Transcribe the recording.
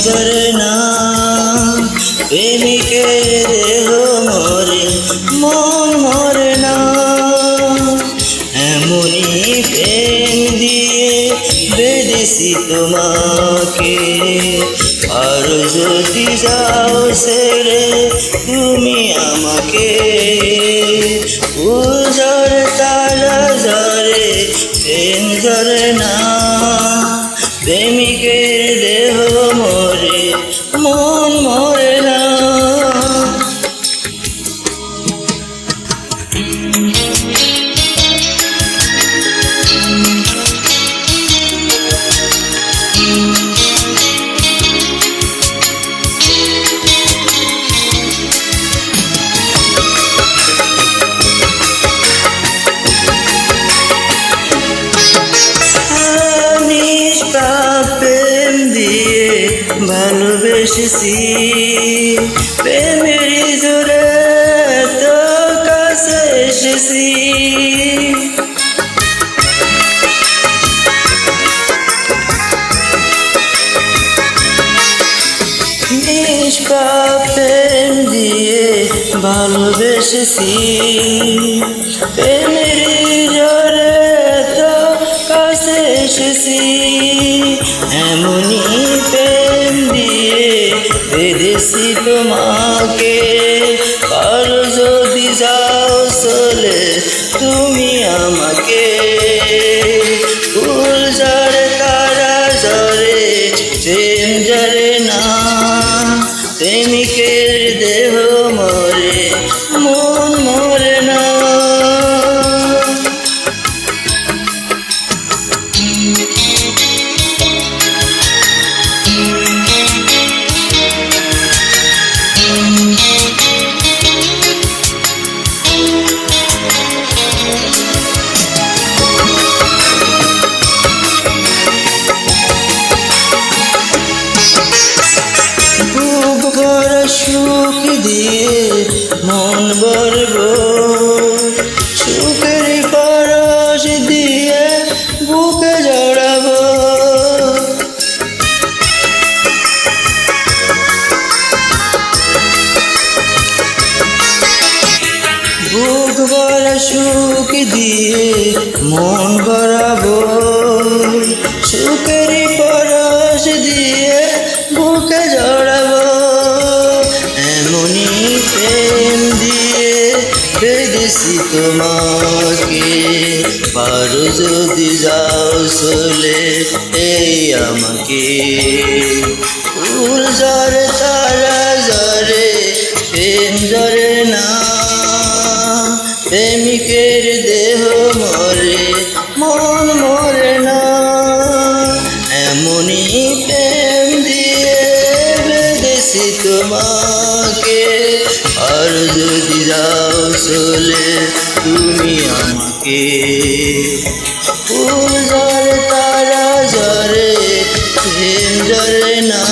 ঝরনা প্রেমিকের দেহ মরে মন মরে না। এমনই প্রেম দিয়ে বেঁধেছি তোমাকে, আর যদি যাও ছেড়ে তুমি আমাকে। ফুল ঝরে তারা ঝরে প্রেম ঝরে না, প্রেমিকের দেহ মরে মন মরে না। প্রেম দিয়ে ভালোবেসেছি, প্রেমের জোরে তো কাছে এসেছি। নিষ্পাপ প্রেম দিয়ে ভালোবেসেছি, প্রেমের জোরে তো কাছে এসেছি। এমনই প্রেম দিয়ে বেঁধেছি তোমাকে, আর যদি যাও চলে তুমি আমাকে। ফুল ঝরে তারা ঝরে প্রেম ঝরে না, প্রেমিকের দেহ মরে মন মরে না। সুখ দিয়ে মন ভরব, সুখের পরশ দিয়ে বুকে জড়াব। বুক ভরা সুখ দিয়ে মন ভরাবো, সুখের পরশ দিয়ে বুকে জড়াবো। এমনই প্রেম দিয়ে বেঁধেছি তোমাকে, পারো যদি যাও চলে এই আমাকে। ফুল ঝরে তারা ঝরে প্রেম ঝরে না, প্রেমিকের দেহ মরে মন মরে না। এমনই প্রেম দিয়ে বেঁধেছি তোমাকে, আর যদি যাও চলে তুমি আমাকে। ফুল ঝরে তারা ঝরে প্রেম ঝরে না।